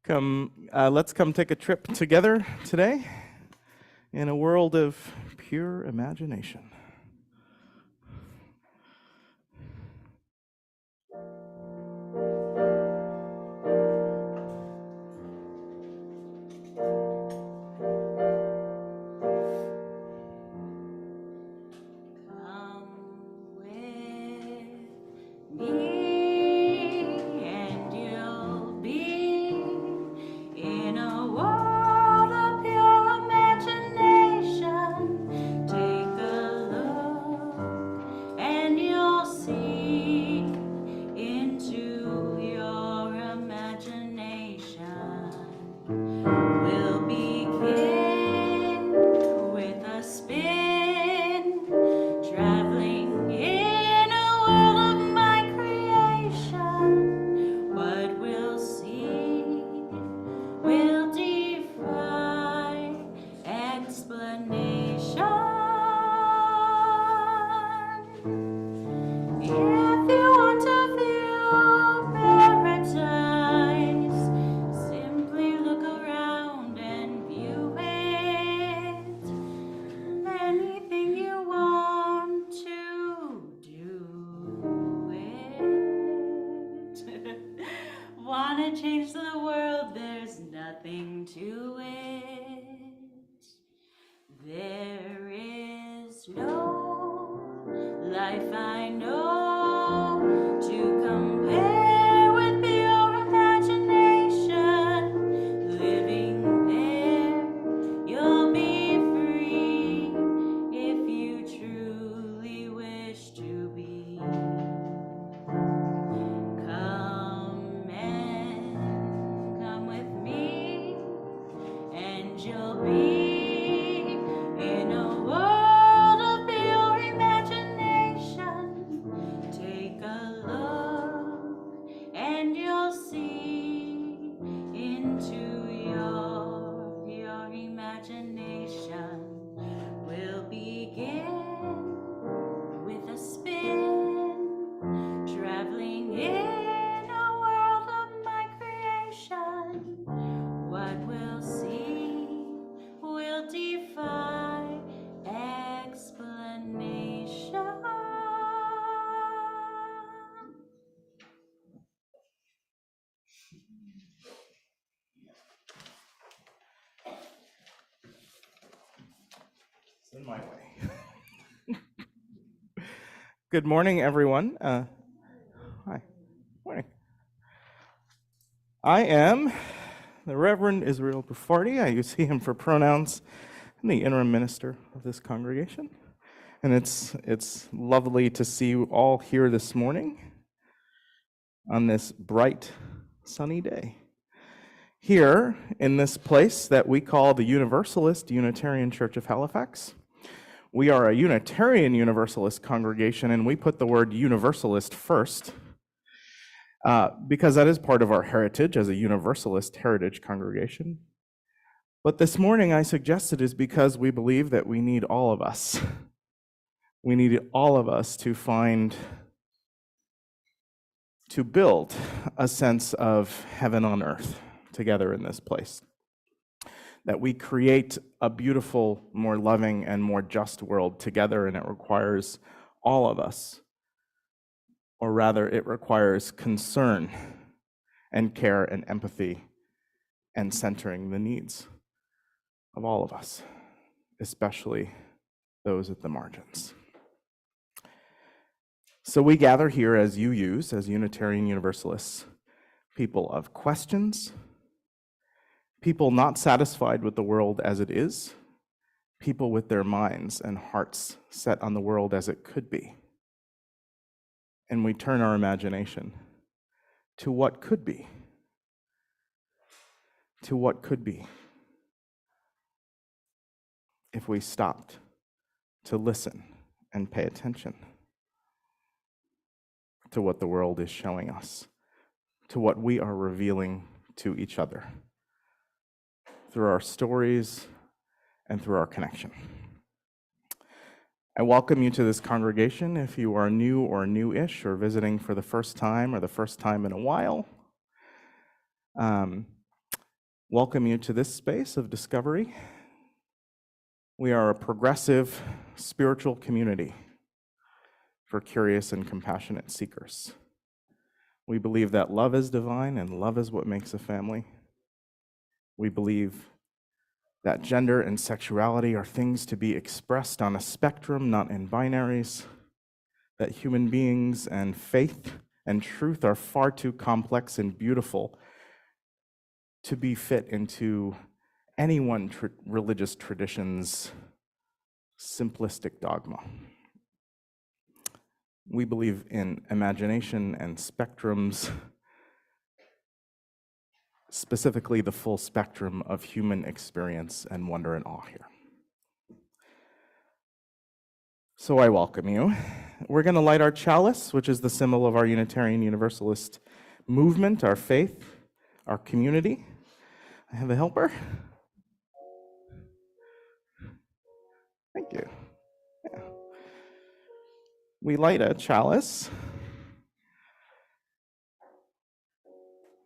Let's come take a trip together today in a world of pure imagination. In my way. Good morning, everyone. Hi. Morning. I am the Reverend Israel Bufardi. I use he, him for pronouns. I'm the interim minister of this congregation. And it's lovely to see you all here this morning on this bright, sunny day. Here in this place that we call the Universalist Unitarian Church of Halifax. We are a Unitarian Universalist congregation, and we put the word Universalist first because that is part of our heritage as a Universalist heritage congregation. But this morning I suggest it is because we believe that we need all of us. We need all of us to build a sense of heaven on earth together in this place. That we create a beautiful, more loving, and more just world together, and it requires all of us. Or rather, it requires concern and care and empathy and centering the needs of all of us, especially those at the margins. So we gather here as UUs, as Unitarian Universalists, people of questions, people not satisfied with the world as it is, people with their minds and hearts set on the world as it could be. And we turn our imagination to what could be. To what could be if we stopped to listen and pay attention to what the world is showing us, to what we are revealing to each other through our stories and through our connection. I welcome you to this congregation if you are new or new-ish or visiting for the first time or the first time in a while. welcome you to this space of discovery. We are a progressive spiritual community for curious and compassionate seekers. We believe that love is divine and love is what makes a family. We believe that gender and sexuality are things to be expressed on a spectrum, not in binaries. That human beings and faith and truth are far too complex and beautiful to be fit into any one religious tradition's simplistic dogma. We believe in imagination and spectrums, specifically the full spectrum of human experience and wonder and awe here. So I welcome you. We're going to light our chalice, which is the symbol of our Unitarian Universalist movement, our faith, our community. I have a helper. Thank you. Yeah. We light a chalice.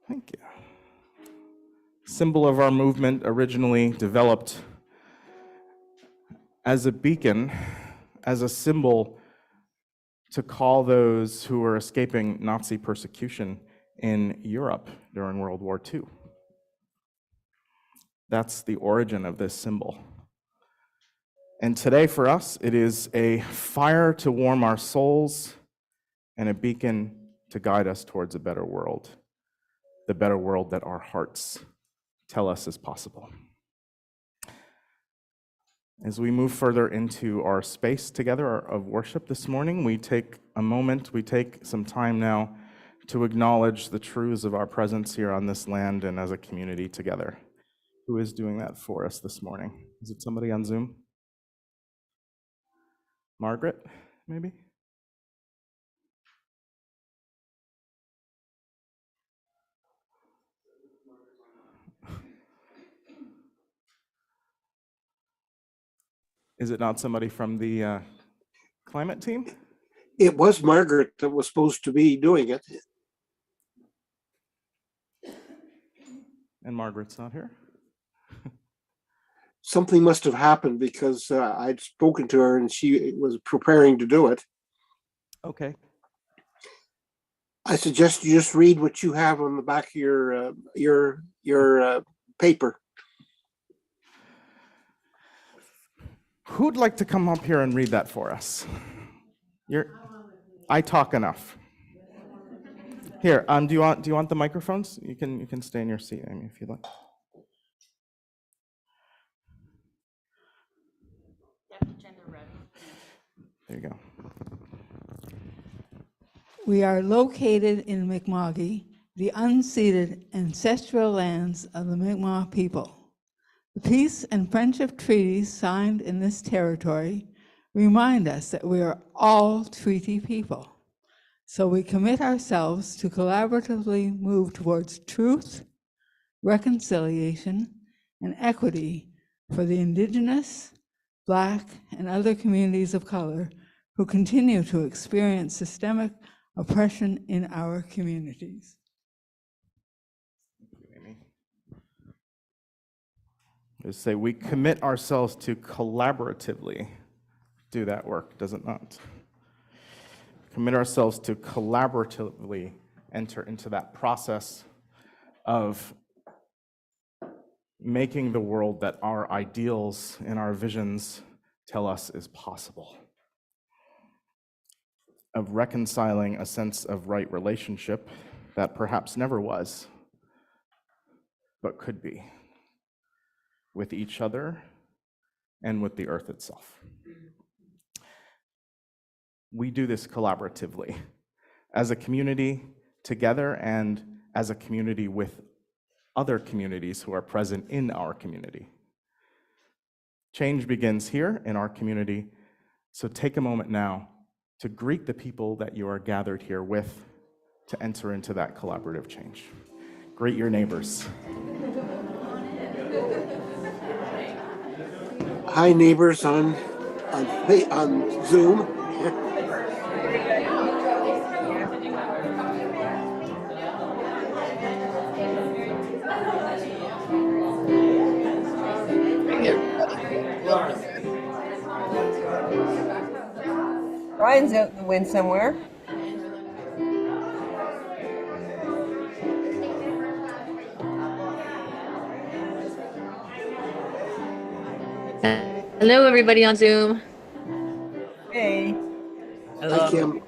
Thank you. Symbol of our movement, originally developed as a beacon, as a symbol to call those who were escaping Nazi persecution in Europe during World War II. That's the origin of this symbol. And today for us, it is a fire to warm our souls and a beacon to guide us towards a better world, the better world that our hearts tell us is possible. As we move further into our space together of worship this morning, we take a moment, we take some time now to acknowledge the truths of our presence here on this land and as a community together. Who is doing that for us this morning? Is it somebody on Zoom? Margaret, maybe? Is it not somebody from the climate team? It was Margaret that was supposed to be doing it. And Margaret's not here? Something must have happened because I'd spoken to her and she was preparing to do it. Okay. I suggest you just read what you have on the back of your paper. Who'd like to come up here and read that for us? I talk enough. Here, do you want the microphones? You can stay in your seat, Amy, if you'd like. There you go. We are located in Mi'kma'ki, the unceded ancestral lands of the Mi'kmaq people. The peace and friendship treaties signed in this territory remind us that we are all treaty people. So we commit ourselves to collaboratively move towards truth, reconciliation, and equity for the Indigenous, Black, and other communities of color who continue to experience systemic oppression in our communities. Thank you, Amy. Just say we commit ourselves to collaboratively do that work, does it not? Commit ourselves to collaboratively enter into that process of making the world that our ideals and our visions tell us is possible, of reconciling a sense of right relationship that perhaps never was, but could be, with each other and with the earth itself. We do this collaboratively, as a community together and as a community with other communities who are present in our community. Change begins here in our community, so take a moment now to greet the people that you are gathered here with to enter into that collaborative change. Greet your neighbors. Hi, neighbors on Zoom. friends out in the wind somewhere. Hello, everybody on Zoom. Hey. Hi, Kim.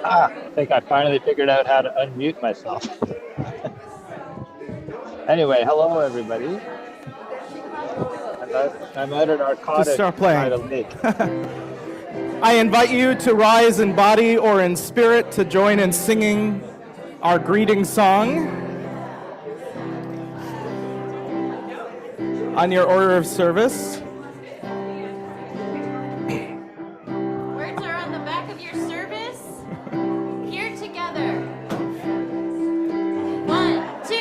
I think I finally figured out how to unmute myself. Anyway, hello everybody. I'm out at our cottage start by playing. the lake. I invite you to rise in body or in spirit to join in singing our greeting song. On your order of service. Words are on the back of your service. Here together. 1, 2,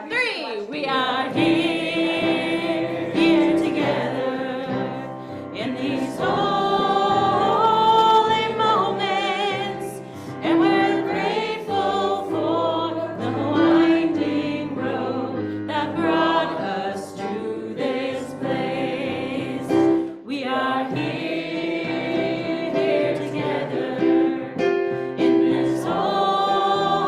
3. We are here together in these holy moments, and we're grateful for the winding road that brought us to this place. We are here together in this holy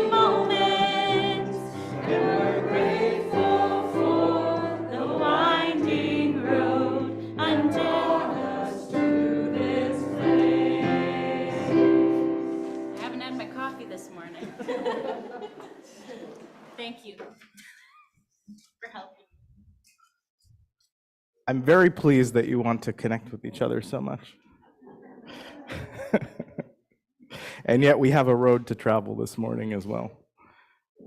moment, and we're grateful for the winding road until us to this place. I haven't had my coffee this morning. Thank you for helping. I'm very pleased that you want to connect with each other so much. And yet we have a road to travel this morning as well.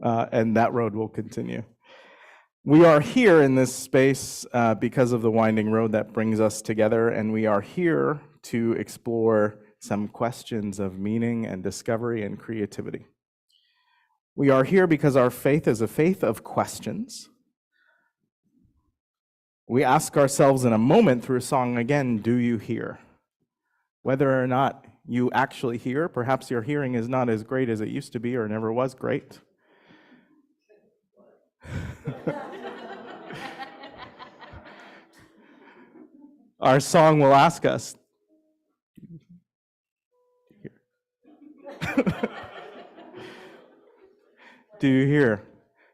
And that road will continue. We are here in this space because of the winding road that brings us together, and we are here to explore some questions of meaning and discovery and creativity. We are here because our faith is a faith of questions. We ask ourselves in a moment through a song again, do you hear? Whether or not you actually hear, perhaps your hearing is not as great as it used to be or never was great. Our song will ask us, do you hear?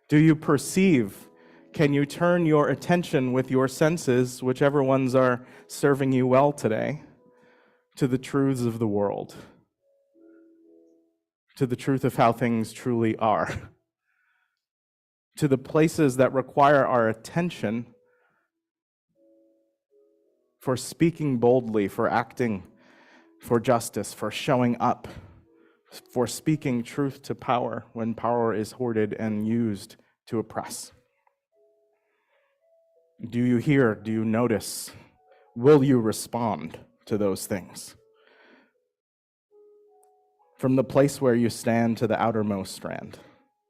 Do you perceive? Can you turn your attention with your senses, whichever ones are serving you well today, to the truths of the world, to the truth of how things truly are, to the places that require our attention for speaking boldly, for acting for justice, for showing up, for speaking truth to power when power is hoarded and used to oppress. Do you hear? Do you notice? Will you respond to those things? From the place where you stand to the outermost strand,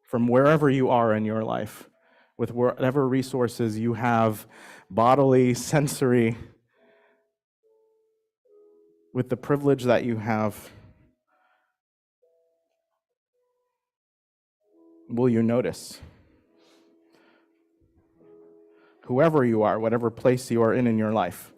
from wherever you are in your life, with whatever resources you have, bodily, sensory, with the privilege that you have, will you notice? Whoever you are, whatever place you are in your life,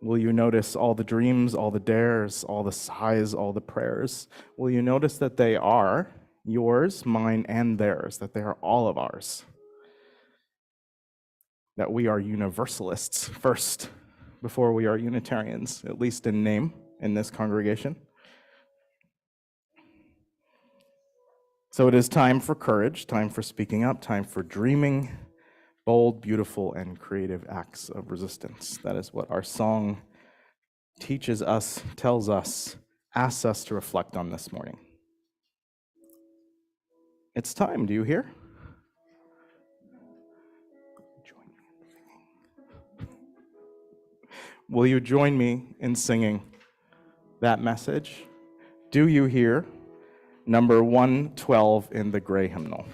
will you notice all the dreams, all the dares, all the sighs, all the prayers? Will you notice that they are yours, mine, and theirs, that they are all of ours? That we are universalists first, before we are Unitarians, at least in name, in this congregation. So it is time for courage, time for speaking up, time for dreaming bold, beautiful, and creative acts of resistance. That is what our song teaches us, tells us, asks us to reflect on this morning. It's time, do you hear? Join will you join me in singing that message? Do you hear? Number 112 in the Gray Hymnal.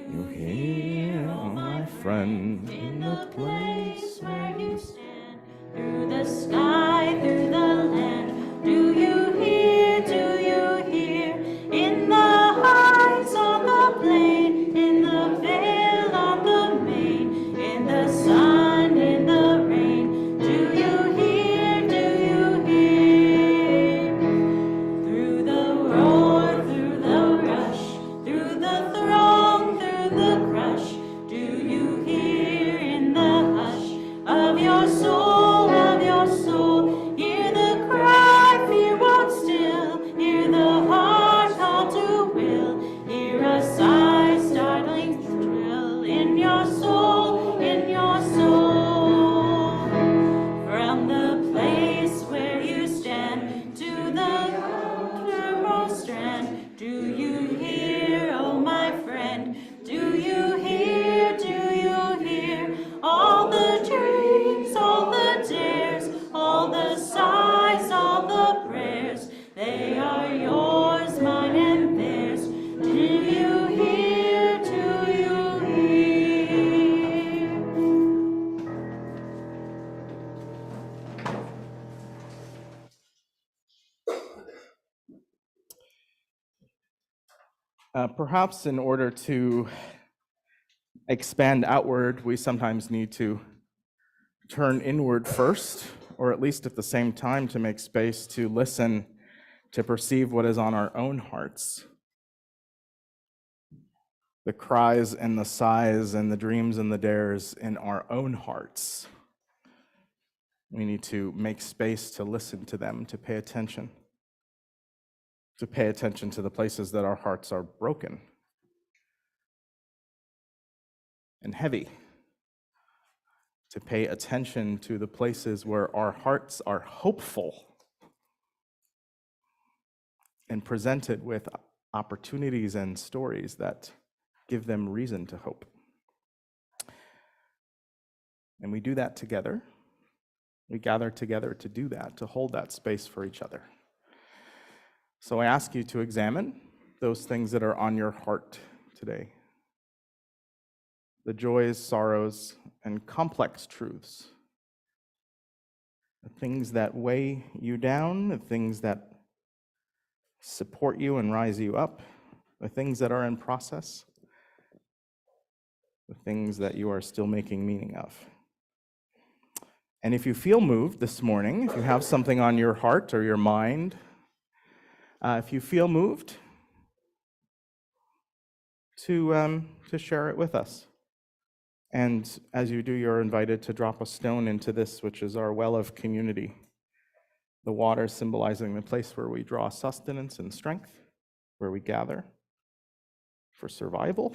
You hear, my friend, In the place where you stand, through the sky, through the land. Do you hear? Do you hear? In the heights on the plain, in the vale on the main, in the sun, in the rain. Do you hear? Do you hear? Through the roar, through the rush, through the throng, through the crush. Do you hear in the hush of your soul, of your soul? Hear the cry, fear won't still. Hear the heart call to will. Hear a sigh, startling thrill in your soul, in your soul. From the place where you stand to the uttermost strand, do you hear, oh my friend? Do you hear, do you hear? All the dreams, all the dares, all the sighs, all the prayers, they are yours, mine and theirs. Do you hear, do you hear? Perhaps in order to expand outward, we sometimes need to turn inward first, or at least at the same time to make space to listen, to perceive what is on our own hearts. The cries and the sighs and the dreams and the dares in our own hearts. We need to make space to listen to them, to pay attention to the places that our hearts are broken and heavy, to pay attention to the places where our hearts are hopeful and presented with opportunities and stories that give them reason to hope. And we do that together. We gather together to do that, to hold that space for each other. So I ask you to examine those things that are on your heart today. The joys, sorrows, and complex truths. The things that weigh you down, the things that support you and rise you up, the things that are in process, the things that you are still making meaning of. And if you feel moved this morning, if you have something on your heart or your mind, if you feel moved to share it with us. And as you do, you're invited to drop a stone into this, which is our well of community. The water symbolizing the place where we draw sustenance and strength, where we gather for survival.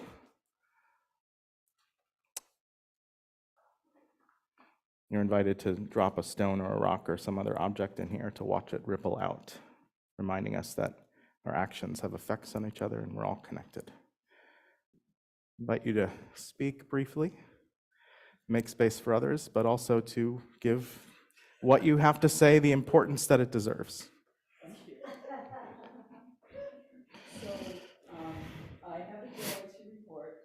You're invited to drop a stone or a rock or some other object in here to watch it ripple out, reminding us that our actions have effects on each other and we're all connected. I invite you to speak briefly, make space for others, but also to give what you have to say the importance that it deserves. Thank you. I have a joy to report.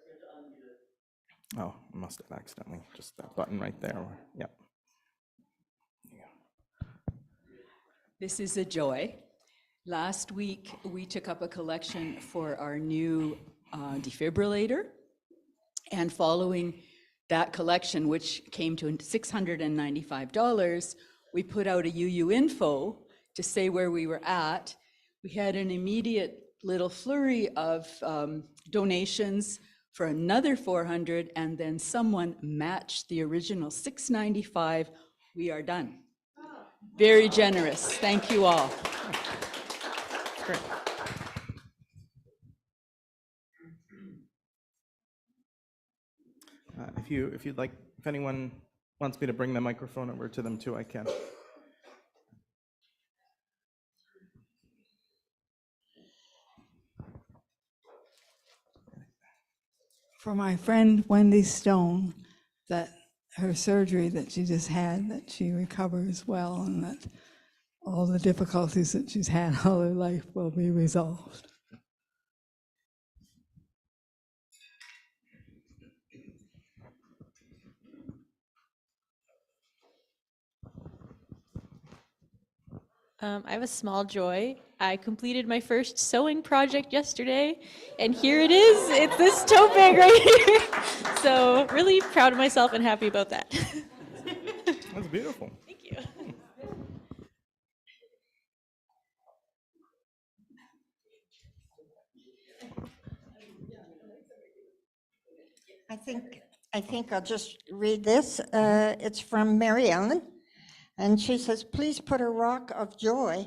Oh, I must have accidentally, just that button right there. Yep. This is a joy. Last week, we took up a collection for our new defibrillator. And following that collection, which came to $695, we put out a UU info to say where we were at. We had an immediate little flurry of donations for another 400, and then someone matched the original $695. We are done. Very generous. Thank you all. Great. If you'd like, if anyone wants me to bring the microphone over to them too, I can. for my friend Wendy Stone, that her surgery that she just had, that she recovers well, and that all the difficulties that she's had all her life will be resolved. I have a small joy. I completed my first sewing project yesterday, and here it is. It's this tote bag right here. So really proud of myself and happy about that. That's beautiful. Thank you. I think I'll just read this. It's from Mary Ellen, and she says, "Please put a rock of joy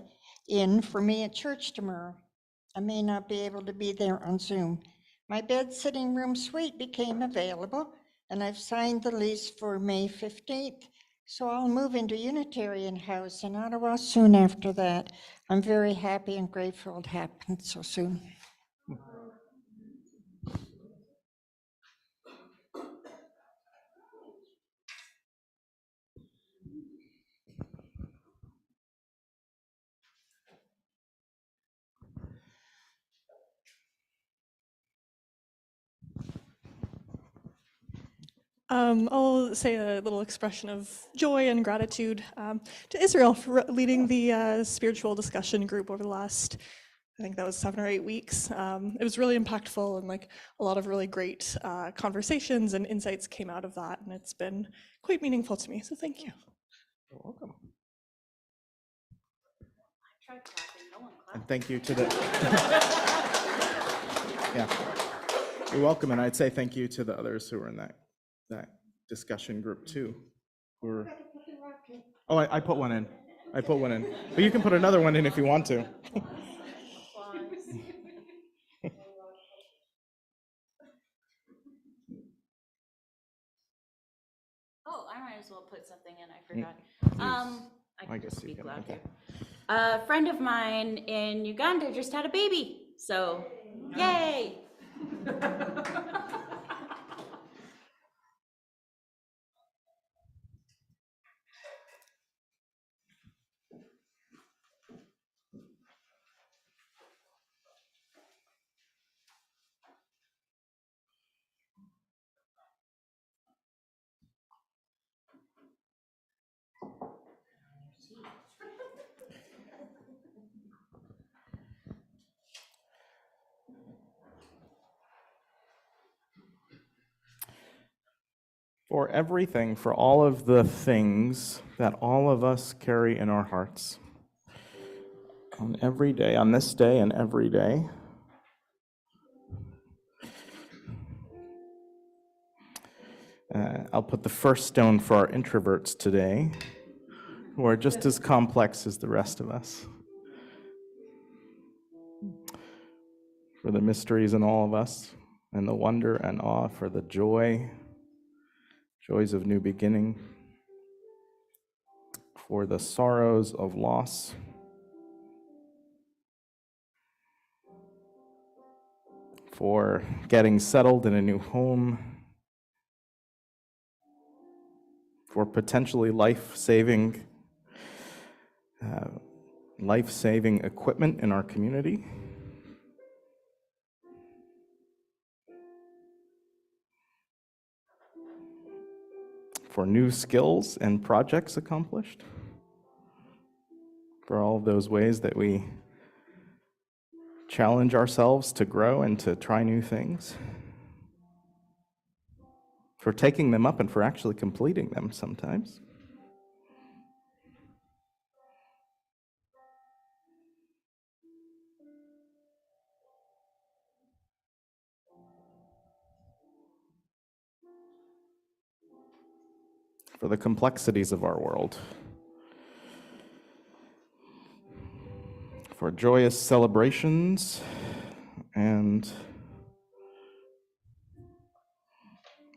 in for me at church tomorrow. I may not be able to be there on Zoom. My bed sitting room suite became available, and I've signed the lease for May 15th. So I'll move into Unitarian House in Ottawa soon after that. I'm very happy and grateful it happened so soon." I'll say a little expression of joy and gratitude to Israel for leading the spiritual discussion group over the last, I think that was 7 or 8 weeks. It was really impactful, and like a lot of really great conversations and insights came out of that, and it's been quite meaningful to me, so thank you. You're welcome. And thank you to the yeah, you're welcome. And I'd say thank you to the others who were in that discussion group too. Oh, I put one in. I put one in, but you can put another one in if you want to. Oh, I might as well put something in. I forgot. I guess you speak can. loud Okay. here. A friend of mine in Uganda just had a baby, so yay! For everything, for all of the things that all of us carry in our hearts, on every day, on this day and every day, I'll put the first stone for our introverts today, who are just as complex as the rest of us. For the mysteries in all of us, and the wonder and awe, for the joys of new beginning, for the sorrows of loss, for getting settled in a new home, for potentially life-saving equipment in our community, for new skills and projects accomplished, for all of those ways that we challenge ourselves to grow and to try new things, for taking them up and for actually completing them sometimes. For the complexities of our world, for joyous celebrations and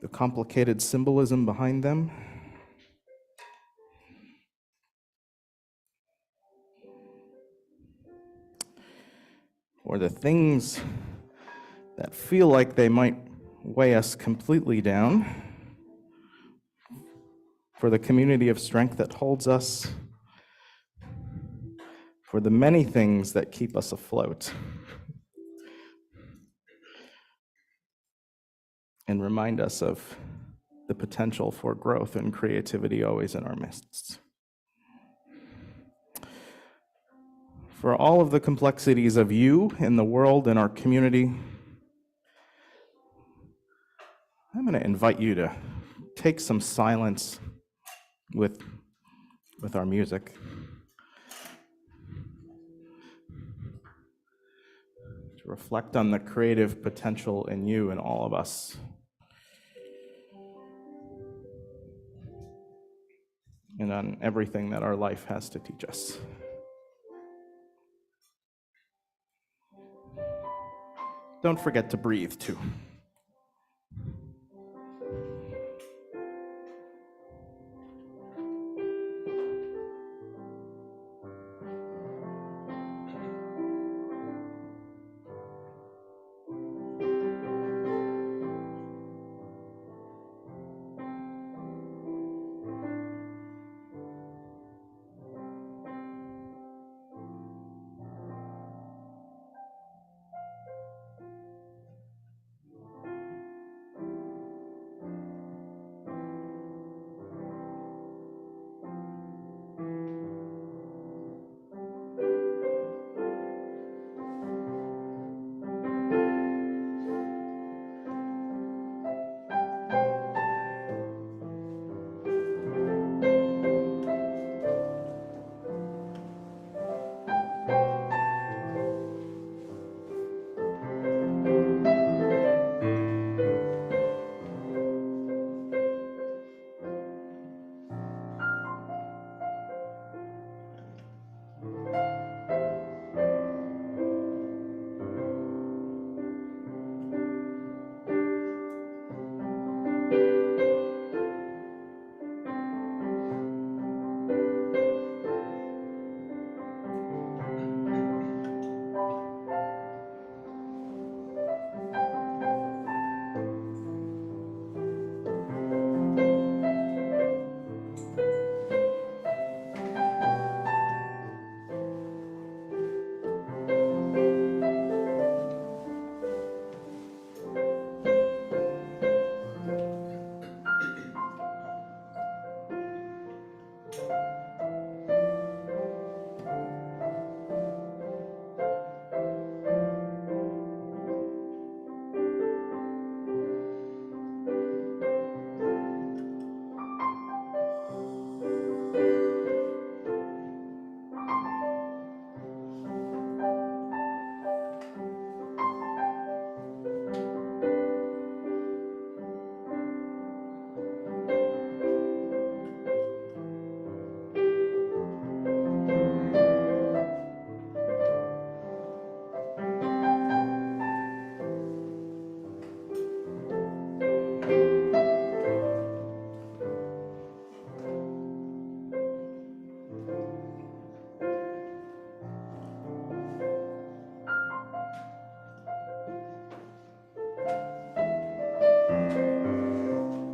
the complicated symbolism behind them, or the things that feel like they might weigh us completely down, for the community of strength that holds us, for the many things that keep us afloat, and remind us of the potential for growth and creativity always in our midst. For all of the complexities of you in the world and our community, I'm going to invite you to take some silence with our music. To reflect on the creative potential in you and all of us. And on everything that our life has to teach us. Don't forget to breathe, too.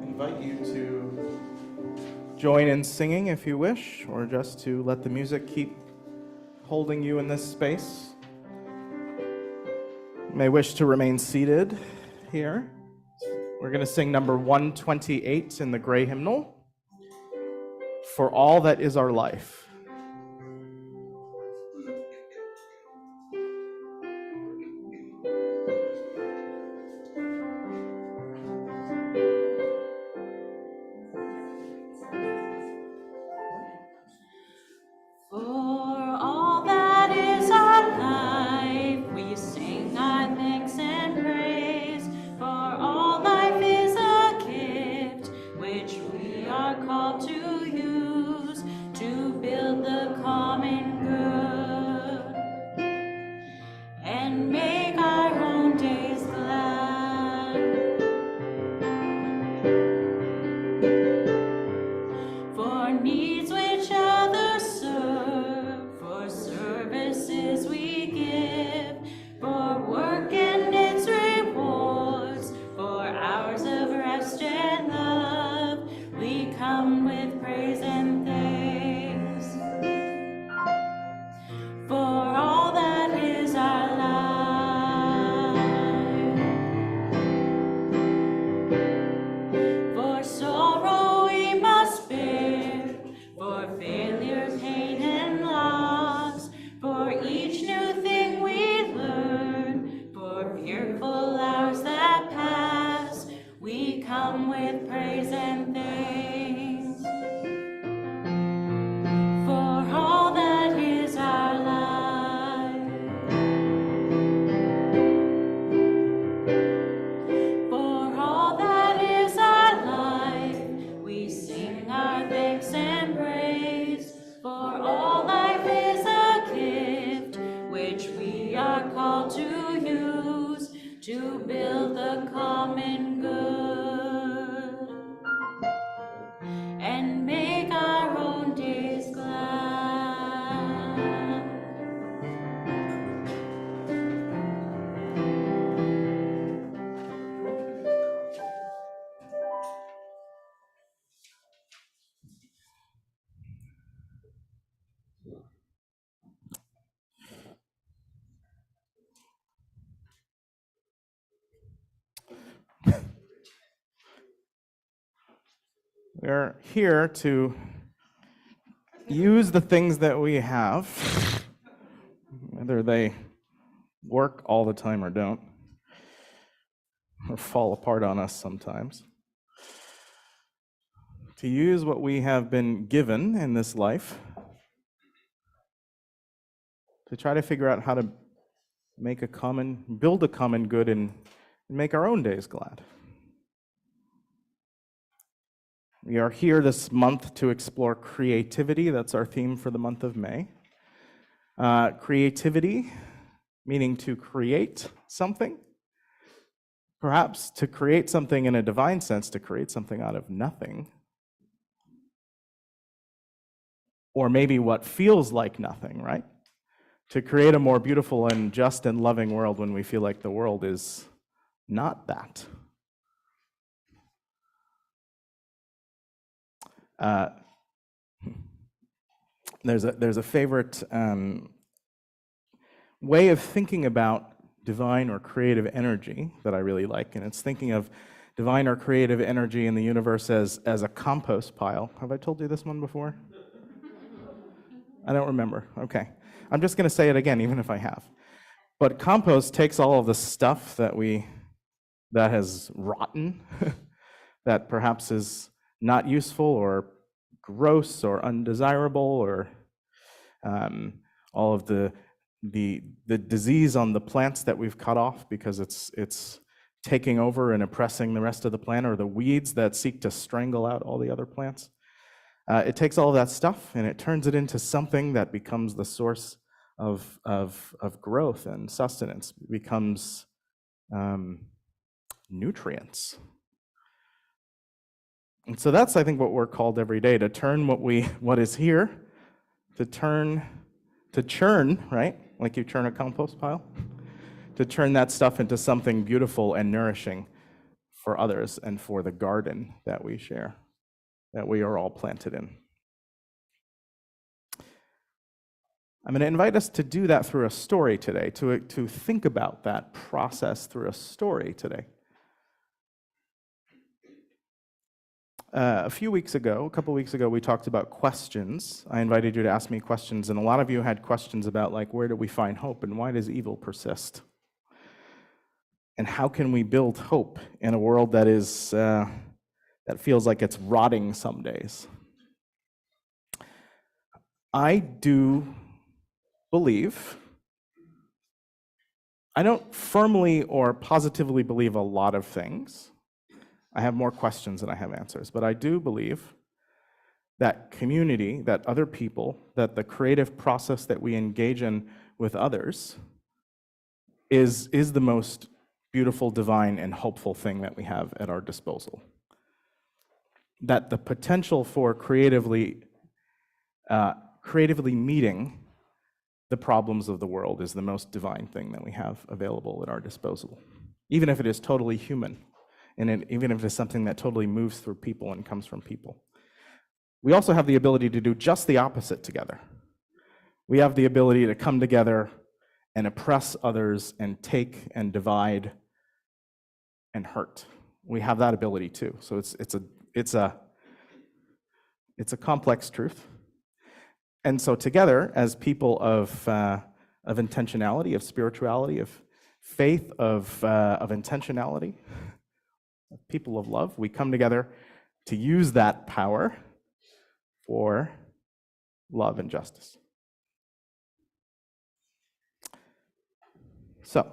Invite you to join in singing if you wish, or just to let the music keep holding you in this space. You may wish to remain seated here. We're going to sing number 128 in the gray hymnal, For All That Is Our Life. Called to use to build We're here to use the things that we have, whether they work all the time or don't, or fall apart on us sometimes, to use what we have been given in this life to try to figure out how to build a common good and make our own days glad. We are here this month to explore creativity. That's our theme for the month of May. Creativity, meaning to create something. Perhaps to create something in a divine sense, to create something out of nothing. Or maybe what feels like nothing, right? To create a more beautiful and just and loving world when we feel like the world is not that. There's a favorite way of thinking about divine or creative energy that I really like, and it's thinking of divine or creative energy in the universe as a compost pile. Have I told you this one before? I don't remember. Okay. I'm just going to say it again, even if I have. But compost takes all of the stuff that has rotten, that perhaps is not useful or gross or undesirable, or all of the disease on the plants that we've cut off because it's taking over and oppressing the rest of the plant, or the weeds that seek to strangle out all the other plants. It takes all of that stuff and it turns it into something that becomes the source of growth and sustenance. It becomes nutrients. And so that's, I think, what we're called every day, to turn what is here, to churn, right? Like you churn a compost pile, to turn that stuff into something beautiful and nourishing for others and for the garden that we share, that we are all planted in. I'm going to invite us to do that through a story today, to think about that process through a story today. A couple weeks ago, we talked about questions. I invited you to ask me questions, and a lot of you had questions about, like, where do we find hope, and why does evil persist? And how can we build hope in a world that is that feels like it's rotting some days? I do believe, I don't firmly or positively believe a lot of things. I have more questions than I have answers, but I do believe that community, that other people, that the creative process that we engage in with others is the most beautiful, divine, and hopeful thing that we have at our disposal. That the potential for creatively meeting the problems of the world is the most divine thing that we have available at our disposal, even if it is totally human. And even if it's something that totally moves through people and comes from people. We also have the ability to do just the opposite together. We have the ability to come together and oppress others and take and divide and hurt. We have that ability too. So it's a complex truth. And so together, as people of intentionality, of spirituality, of faith, of intentionality, people of love, we come together to use that power for love and justice. So,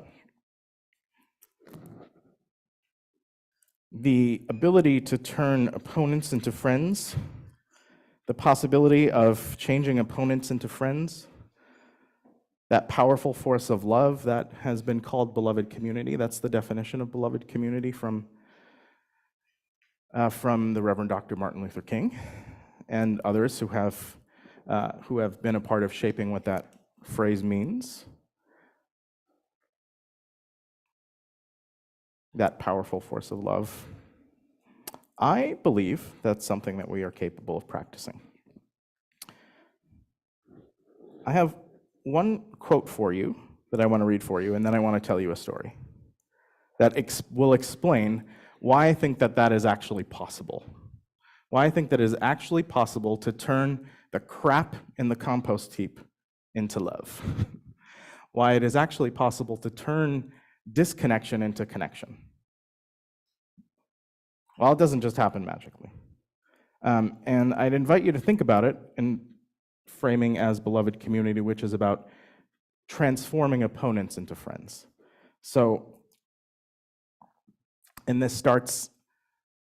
the ability to turn opponents into friends, the possibility of changing opponents into friends, that powerful force of love that has been called beloved community. That's the definition of beloved community from the Reverend Dr. Martin Luther King and others who have been a part of shaping what that phrase means. That powerful force of love. I believe that's something that we are capable of practicing. I have one quote for you that I want to read for you, and then I want to tell you a story that will explain why I think that is actually possible. Why I think that it is actually possible to turn the crap in the compost heap into love. Why it is actually possible to turn disconnection into connection. Well, it doesn't just happen magically. And I'd invite you to think about it in framing as beloved community, which is about transforming opponents into friends. So, and this starts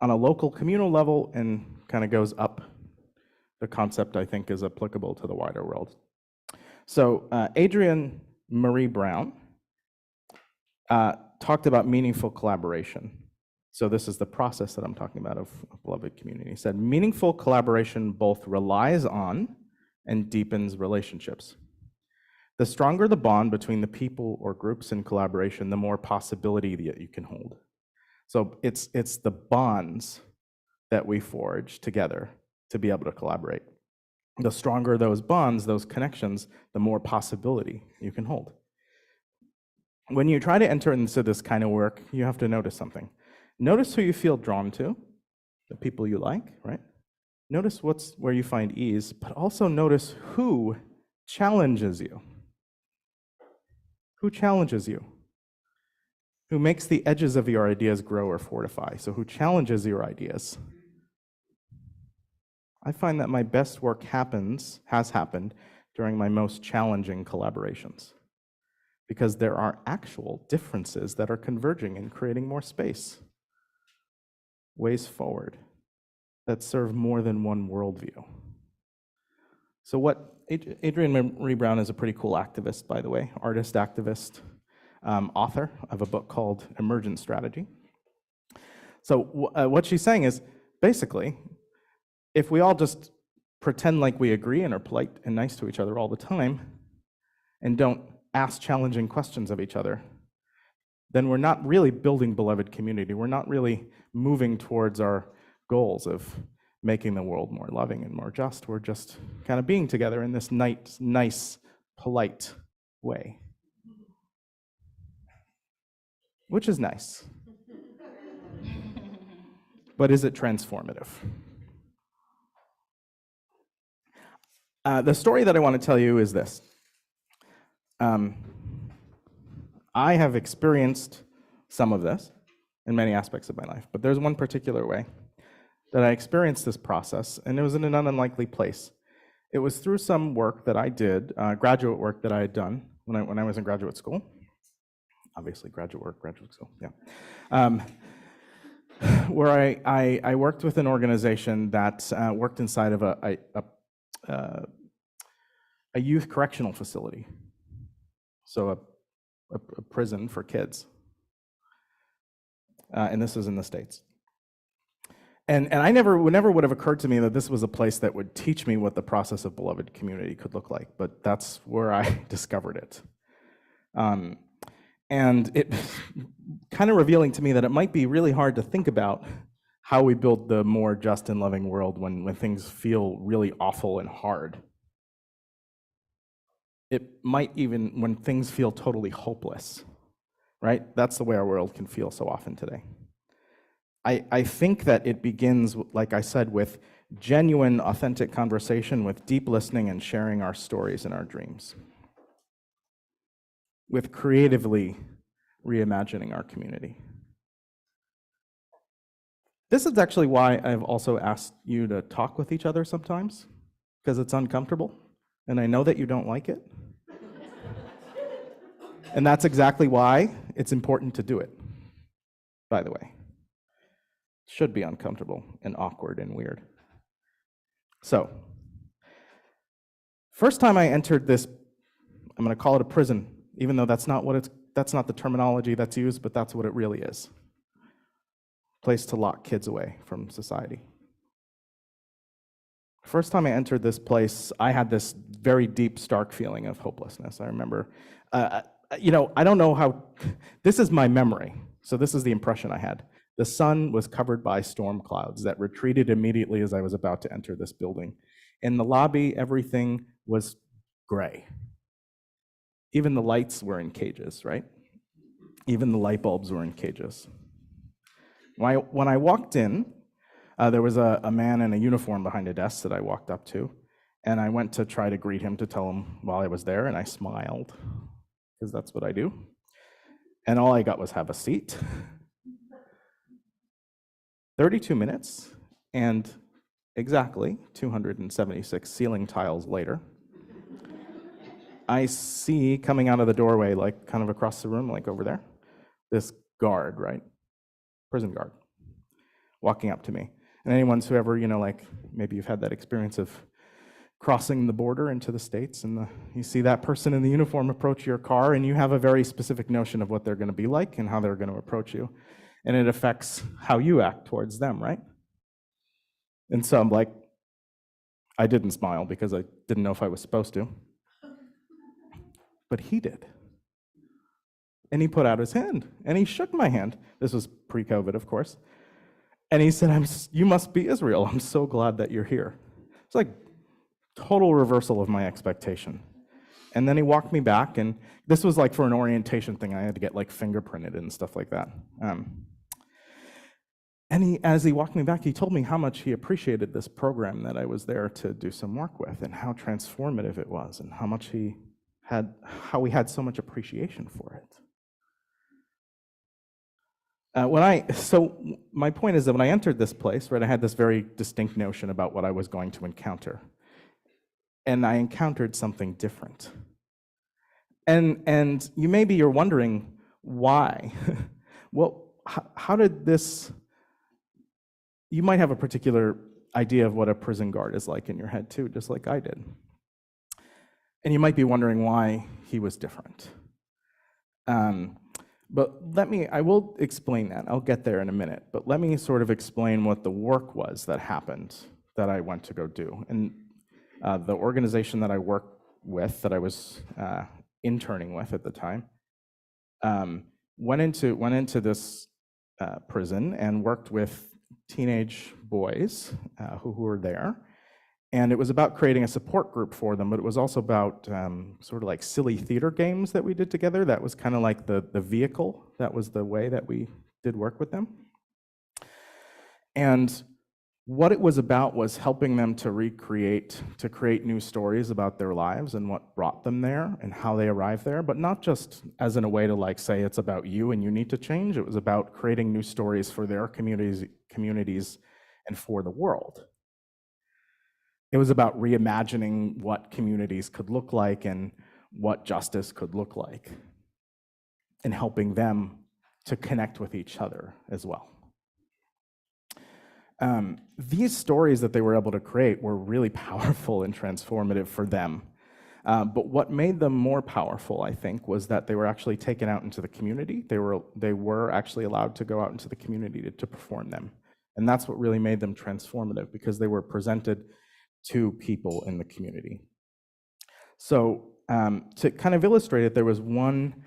on a local communal level and kind of goes up. The concept, I think, is applicable to the wider world. So Adrienne Marie Brown talked about meaningful collaboration. So this is the process that I'm talking about of beloved community. He said, meaningful collaboration both relies on and deepens relationships. The stronger the bond between the people or groups in collaboration, the more possibility that you can hold. So it's the bonds that we forge together to be able to collaborate. The stronger those bonds, those connections, the more possibility you can hold. When you try to enter into this kind of work, you have to notice something. Notice who you feel drawn to, the people you like, right? Notice where you find ease, but also notice who challenges you. Who challenges you? Who makes the edges of your ideas grow or fortify? So who challenges your ideas? I find that my best work has happened during my most challenging collaborations, because there are actual differences that are converging and creating more space, ways forward that serve more than one worldview. So what Adrienne Marie Brown is a pretty cool activist, by the way, artist, activist, author of a book called Emergent Strategy. So what she's saying is, basically, if we all just pretend like we agree and are polite and nice to each other all the time and don't ask challenging questions of each other, then we're not really building beloved community. We're not really moving towards our goals of making the world more loving and more just. We're just kind of being together in this nice, polite way, which is nice. But is it transformative? The story that I want to tell you is this. I have experienced some of this in many aspects of my life, but there's one particular way that I experienced this process, and it was in an unlikely place. It was through some work that I did, graduate work that I had done when I was in graduate school. Obviously, graduate school, yeah. Where I worked with an organization that worked inside of a youth correctional facility, so a prison for kids, and this is in the States. And I never would have occurred to me that this was a place that would teach me what the process of beloved community could look like, but that's where I discovered it. And it kind of revealing to me that it might be really hard to think about how we build the more just and loving world when things feel really awful and hard. It might even when things feel totally hopeless, right? That's the way our world can feel so often today. I think that it begins, like I said, with genuine, authentic conversation, with deep listening and sharing our stories and our dreams, with creatively reimagining our community. This is actually why I've also asked you to talk with each other sometimes, because it's uncomfortable, and I know that you don't like it. And that's exactly why it's important to do it, by the way. It should be uncomfortable and awkward and weird. So, first time I entered this, I'm going to call it a prison, even though that's not the terminology that's used, but that's what it really is. Place to lock kids away from society. First time I entered this place, I had this very deep, stark feeling of hopelessness. I remember, I don't know how, this is my memory, so this is the impression I had. The sun was covered by storm clouds that retreated immediately as I was about to enter this building. In the lobby, everything was gray. Even the lights were in cages, right? Even the light bulbs were in cages. When I walked in, There was a man in a uniform behind a desk that I walked up to, and I went to try to greet him to tell him while I was there, and I smiled, because that's what I do. And all I got was have a seat. 32 minutes, and exactly 276 ceiling tiles later, I see coming out of the doorway, like kind of across the room, like over there, this guard, right? Prison guard, walking up to me. And anyone's who ever, like maybe you've had that experience of crossing the border into the States, and you see that person in the uniform approach your car, and you have a very specific notion of what they're going to be like and how they're going to approach you. And it affects how you act towards them, right? And so I'm like, I didn't smile because I didn't know if I was supposed to. But he did. And he put out his hand, and he shook my hand. This was pre-COVID, of course. And he said, you must be Israel. I'm so glad that you're here. It's like total reversal of my expectation. And then he walked me back, and this was like for an orientation thing. I had to get like fingerprinted and stuff like that. And as he walked me back, he told me how much he appreciated this program that I was there to do some work with, and how transformative it was, and how we had so much appreciation for it. So my point is that when I entered this place, right, I had this very distinct notion about what I was going to encounter. And I encountered something different. And you're wondering why. Well, how did this, you might have a particular idea of what a prison guard is like in your head too, just like I did. And you might be wondering why he was different. But I will explain that. I'll get there in a minute. But let me sort of explain what the work was that happened that I went to go do. And the organization that I worked with, that I was interning with at the time, went into this prison and worked with teenage boys who were there. And it was about creating a support group for them, but it was also about sort of like silly theater games that we did together. That was kind of like the vehicle. That was the way that we did work with them. And what it was about was helping them to create new stories about their lives and what brought them there and how they arrived there, but not just as in a way to like say it's about you and you need to change. It was about creating new stories for their communities and for the world. It was about reimagining what communities could look like and what justice could look like, and helping them to connect with each other as well. These stories that they were able to create were really powerful and transformative for them. But what made them more powerful, I think, was that they were actually taken out into the community. They were actually allowed to go out into the community to perform them. And that's what really made them transformative, because they were presented to people in the community. So to kind of illustrate it, there was one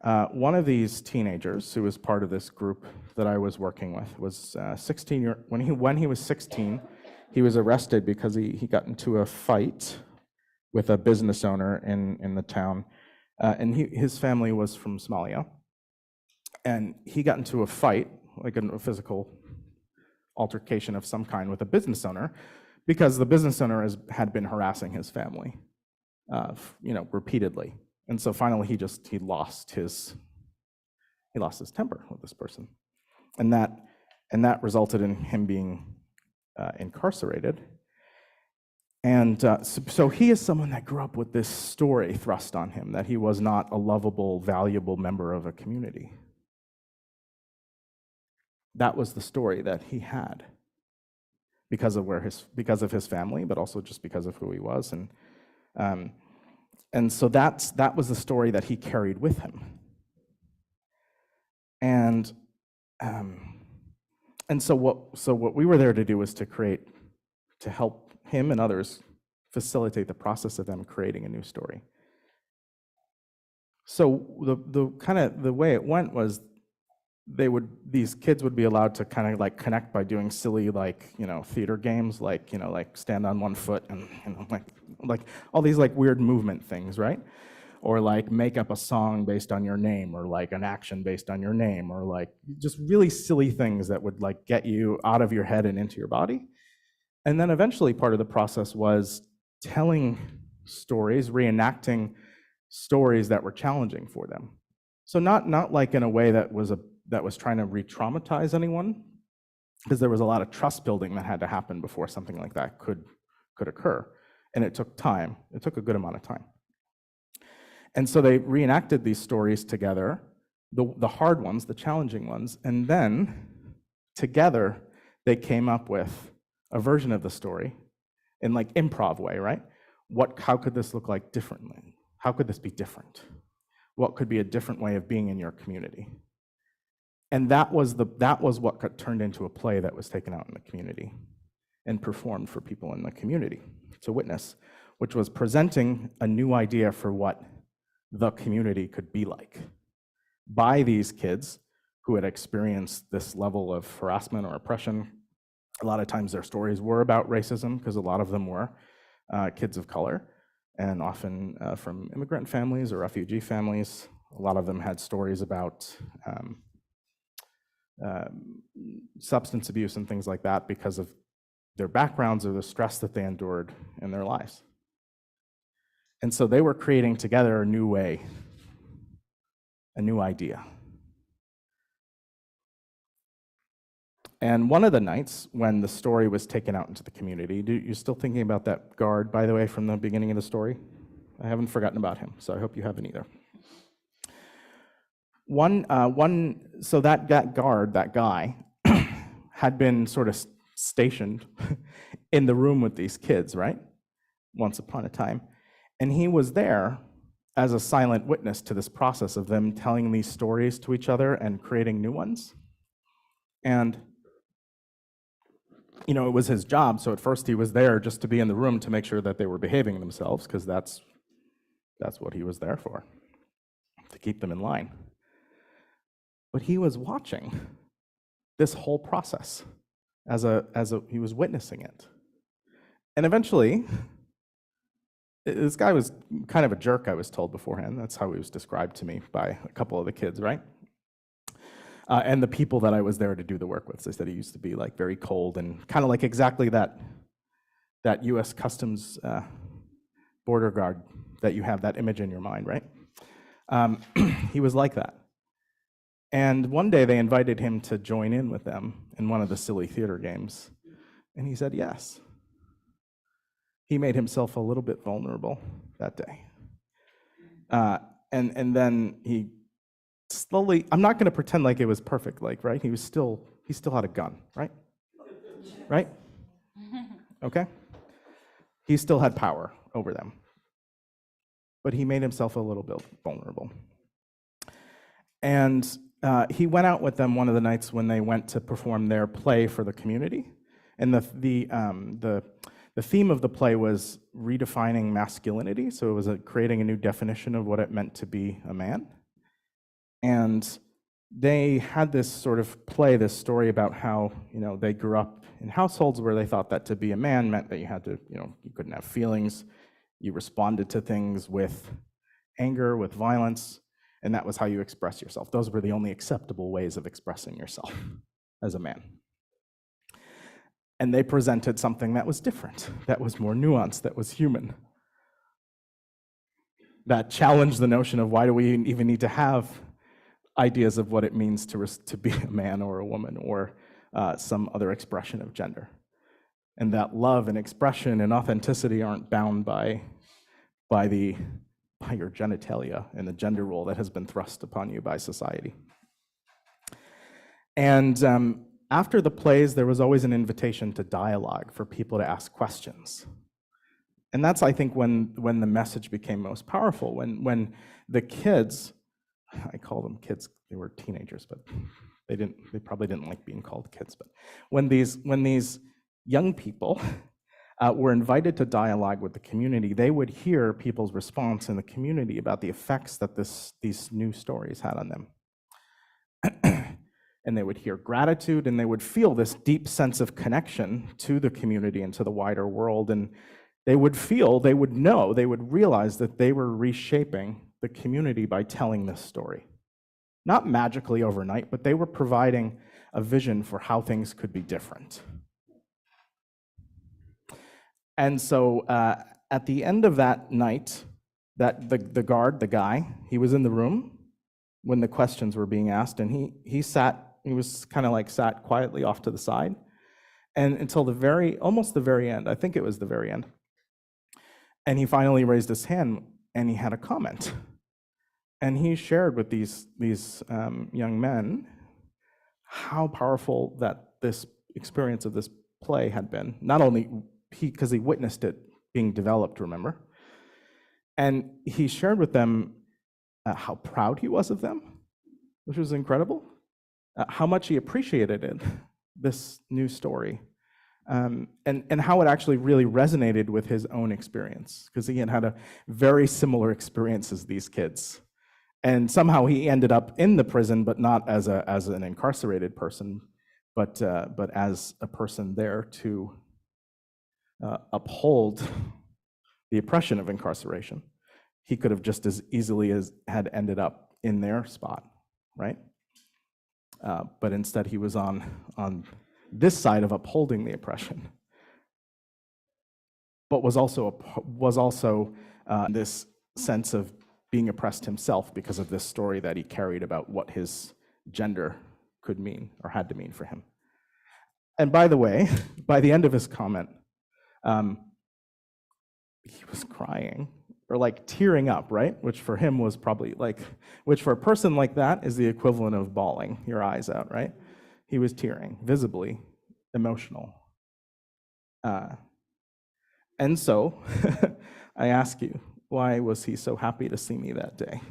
of these teenagers who was part of this group that I was working with was 16 when he was 16, he was arrested because he got into a fight with a business owner in the town, and his family was from Somalia, and he got into a fight, like a physical altercation of some kind with a business owner, because the business owner had been harassing his family, repeatedly. And so finally he lost his temper with this person. And that resulted in him being incarcerated. And so he is someone that grew up with this story thrust on him, that he was not a lovable, valuable member of a community. That was the story that he had, because of his family, but also just because of who he was. And so that was the story that he carried with him. And so what we were there to do was to help him and others facilitate the process of them creating a new story. So the way it went was these kids would be allowed to kind of like connect by doing silly theater games, like stand on one foot and like all these like weird movement things, right? or like make up a song based on your name, or like an action based on your name, or like just really silly things that would like get you out of your head and into your body. And then eventually part of the process was telling stories, reenacting stories that were challenging for them. So not like in a way that was trying to re-traumatize anyone, because there was a lot of trust building that had to happen before something like that could occur. And it took time. It took a good amount of time. And so they reenacted these stories together, the hard ones, the challenging ones, and then together they came up with a version of the story in like improv way, right? How could this look like differently? How could this be different? What could be a different way of being in your community? And that was what got turned into a play that was taken out in the community and performed for people in the community to witness, which was presenting a new idea for what the community could be like by these kids who had experienced this level of harassment or oppression. A lot of times their stories were about racism, because a lot of them were kids of color, and often from immigrant families or refugee families. A lot of them had stories about substance abuse and things like that because of their backgrounds or the stress that they endured in their lives. And so they were creating together a new way, a new idea. And one of the nights when the story was taken out into the community, you're still thinking about that guard, by the way, from the beginning of the story? I haven't forgotten about him, so I hope you haven't either. So that guard, that guy, had been sort of stationed in the room with these kids, right? Once upon a time. And he was there as a silent witness to this process of them telling these stories to each other and creating new ones. And it was his job, so at first he was there just to be in the room to make sure that they were behaving themselves, because that's what he was there for, to keep them in line. But he was watching this whole process as he was witnessing it. And eventually, this guy was kind of a jerk, I was told beforehand. That's how he was described to me by a couple of the kids, right? And the people that I was there to do the work with. They said he used to be like very cold and kind of like exactly that US Customs border guard that you have that image in your mind, right? He was like that. And one day they invited him to join in with them in one of the silly theater games. And he said yes. He made himself a little bit vulnerable that day. And then he slowly, I'm not going to pretend like it was perfect, like, right? He still had a gun, right? Right? Okay? He still had power over them. But he made himself a little bit vulnerable. And he went out with them one of the nights when they went to perform their play for the community. And the theme of the play was redefining masculinity. So it was creating a new definition of what it meant to be a man. And they had this sort of play, this story about how, they grew up in households where they thought that to be a man meant that you had to, you couldn't have feelings. You responded to things with anger, with violence, and that was how you express yourself. Those were the only acceptable ways of expressing yourself as a man. And they presented something that was different, that was more nuanced, that was human, that challenged the notion of why do we even need to have ideas of what it means to be a man or a woman or some other expression of gender. And that love and expression and authenticity aren't bound by your genitalia and the gender role that has been thrust upon you by society. And after the plays, there was always an invitation to dialogue for people to ask questions. And that's, I think, when the message became most powerful, when the kids, I call them kids, they were teenagers, but they probably didn't like being called kids, but when these young people were invited to dialogue with the community, they would hear people's response in the community about the effects that these new stories had on them. And they would hear gratitude, and they would feel this deep sense of connection to the community and to the wider world. And they would know, they would realize that they were reshaping the community by telling this story. Not magically overnight, but they were providing a vision for how things could be different. And so at the end of that night, that the guard, the guy, he was in the room when the questions were being asked, and he was kind of like sat quietly off to the side, and until almost the very end, I think it was the very end, and he finally raised his hand and he had a comment, and he shared with these young men how powerful that this experience of this play had been. Not only because he witnessed it being developed, remember, and he shared with them how proud he was of them, which was incredible, how much he appreciated it, this new story, and how it actually really resonated with his own experience, because he had a very similar experience as these kids. And somehow he ended up in the prison, but not as an incarcerated person, but as a person there to uphold the oppression of incarceration. He could have just as easily as had ended up in their spot, right? But instead he was on this side of upholding the oppression, but was also this sense of being oppressed himself because of this story that he carried about what his gender could mean or had to mean for him. And by the way, by the end of his comment, he was crying or like tearing up, right? Which for him was probably which for a person like that is the equivalent of bawling your eyes out, right? He was tearing, visibly emotional. And so I ask you, why was he so happy to see me that day?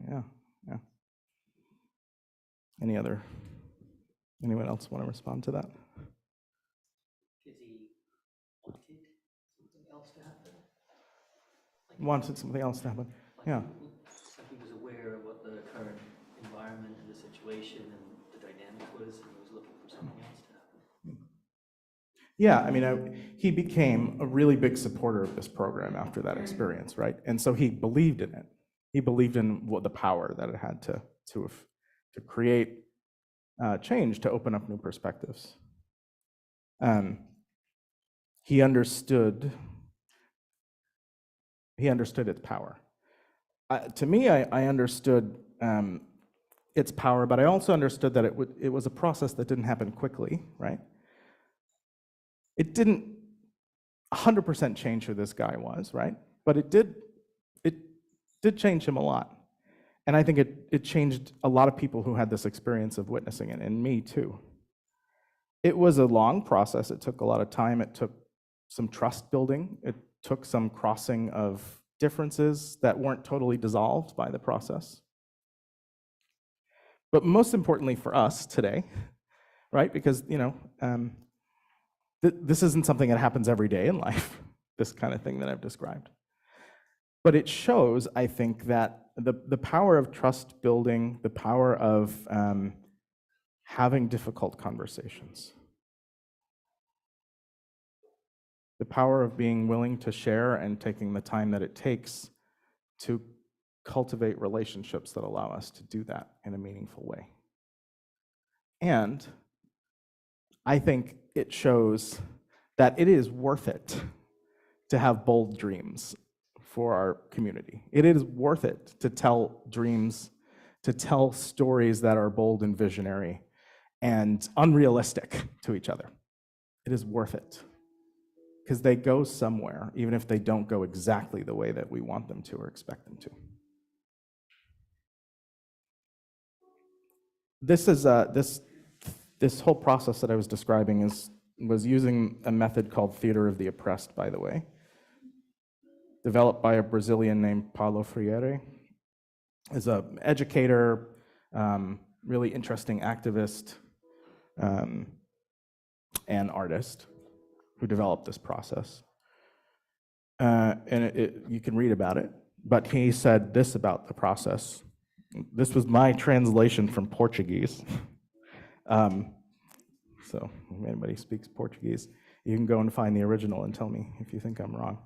Yeah. Anyone else want to respond to that? Because he wanted something else to happen. Wanted something else to happen. Yeah. So he was aware of what the current environment and the situation and the dynamic was, and he was looking for something else to happen. Yeah, I mean, he became a really big supporter of this program after that experience, right? And so he believed in it. He believed in the power that it had to create change, to open up new perspectives. He understood its power. To me, I understood its power, but I also understood that it was a process that didn't happen quickly, right? It didn't 100% change who this guy was, right? But it did change him a lot. And I think it changed a lot of people who had this experience of witnessing it, and me too. It was a long process. It took a lot of time. It took some trust building. It took some crossing of differences that weren't totally dissolved by the process. But most importantly for us today, right? Because, this isn't something that happens every day in life, this kind of thing that I've described. But it shows, I think, that the power of trust building, the power of having difficult conversations, the power of being willing to share and taking the time that it takes to cultivate relationships that allow us to do that in a meaningful way. And I think it shows that it is worth it to have bold dreams for our community. It is worth it to tell dreams, to tell stories that are bold and visionary and unrealistic to each other. It is worth it, because they go somewhere, even if they don't go exactly the way that we want them to or expect them to. This is this whole process that I was describing was using a method called theater of the oppressed, by the way, developed by a Brazilian named Paulo Freire. Is an educator, really interesting activist, and artist who developed this process. And you can read about it. But he said this about the process. This was my translation from Portuguese. So if anybody speaks Portuguese, you can go and find the original and tell me if you think I'm wrong.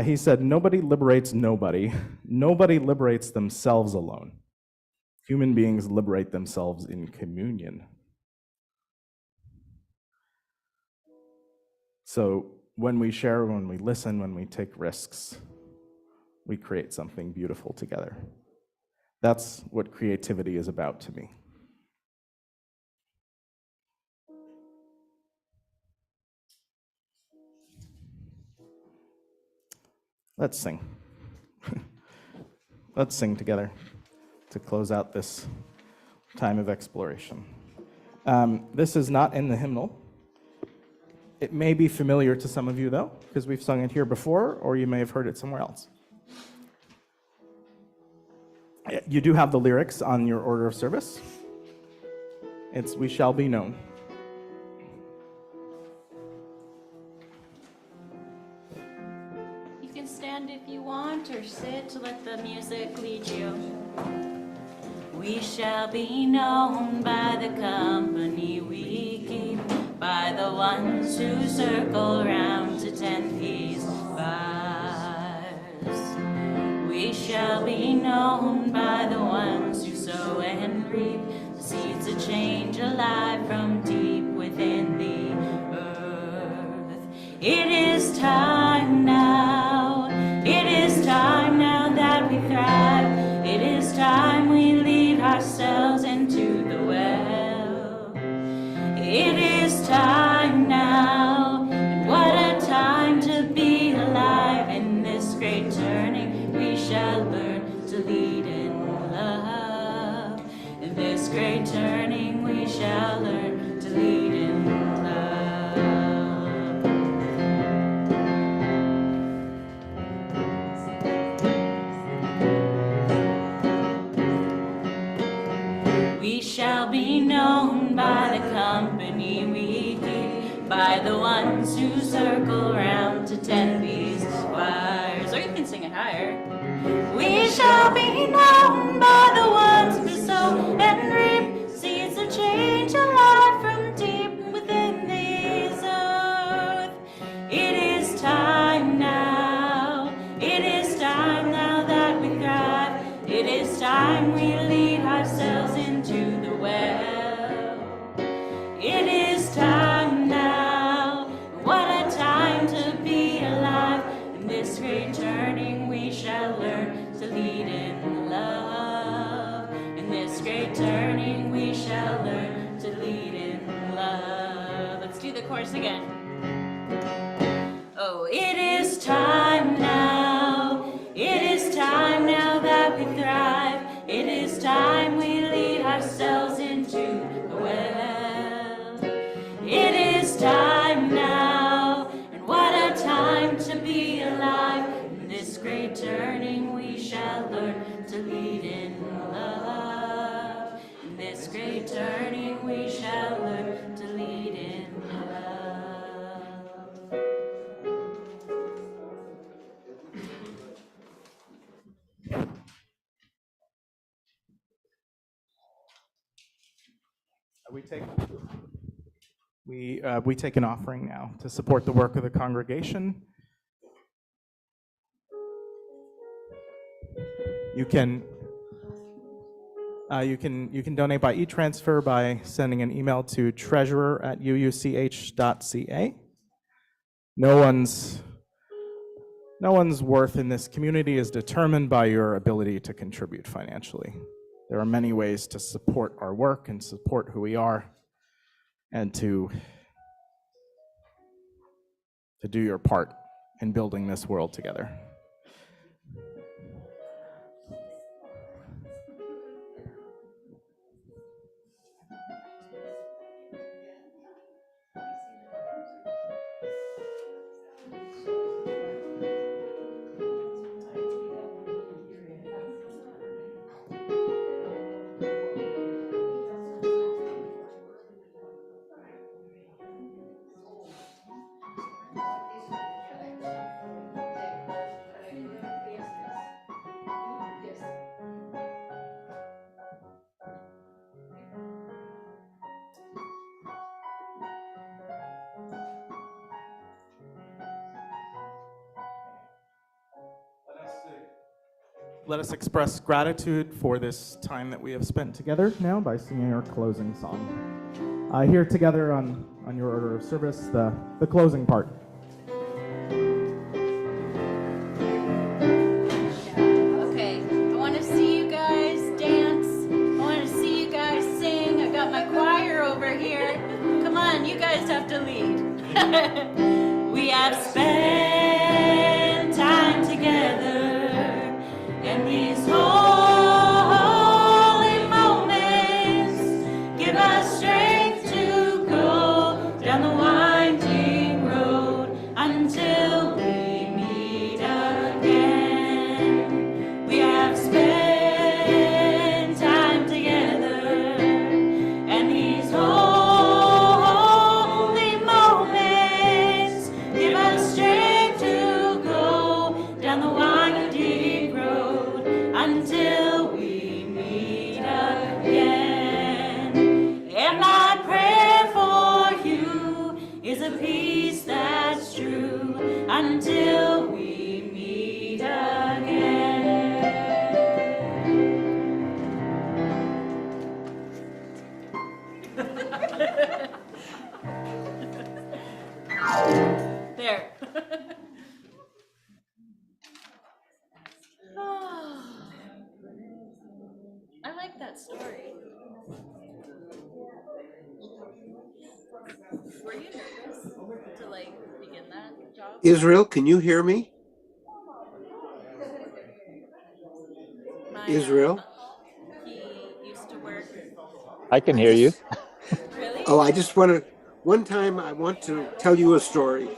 He said, nobody liberates nobody. Nobody liberates themselves alone. Human beings liberate themselves in communion. So when we share, when we listen, when we take risks, we create something beautiful together. That's what creativity is about to me. Let's sing. Let's sing together to close out this time of exploration. This is not in the hymnal. It may be familiar to some of you, though, because we've sung it here before, or you may have heard it somewhere else. You do have the lyrics on your order of service. It's "We Shall Be Known." You can stand if you want or sit to let the music lead you. We shall be known by the company we keep, by the ones who circle round to tend these bars. We shall be known by the ones who sow and reap the seeds of change alive from deep within the earth. It is time now, it is time now that we thrive. It is time we lead ourselves into the well. It is time now, and what a time to be alive. In this great turning we shall learn to lead in love. In this great turning we shall learn to lead in love. We shall be known by the company we keep, by the ones who circle round to tend these wires. Or you can sing it higher. We shall be known by the ones who sow and reap seeds of change alive from deep within these earth. It is time now, it is time now that we thrive. It is time we lead ourselves into the well. It is time now, what a time to be alive. In this great turning we shall learn to lead in love. In this great turning we shall learn to lead in love. Let's do the chorus again. Oh, it is time now, it is time now that we thrive. It is time we lead ourselves into the well. It is time now, and what a time to be alive. In this great turning we shall learn to lead in love. In this great turning we shall learn to lead in love. We take an offering now to support the work of the congregation. You can donate by e-transfer by sending an email to treasurer@uuch.ca. No one's worth in this community is determined by your ability to contribute financially. There are many ways to support our work and support who we are, and to do your part in building this world together. Let us express gratitude for this time that we have spent together now by singing our closing song. Here together on your order of service, the closing part. Okay, I want to see you guys dance. I want to see you guys sing. I got my choir over here. Come on, you guys have to lead. We have spent time together, and these holy moments give us strength to go down the winding road until we meet again. We have spent time together, and these holy moments give us strength to go down the winding road until we meet again. And my prayer for you is a peace that's true until we meet again. There. I like that story. Were you nervous to begin that job? Israel, can you hear me? My Israel? uncle, he used to work. I can hear you. Really? Oh, one time I want to tell you a story.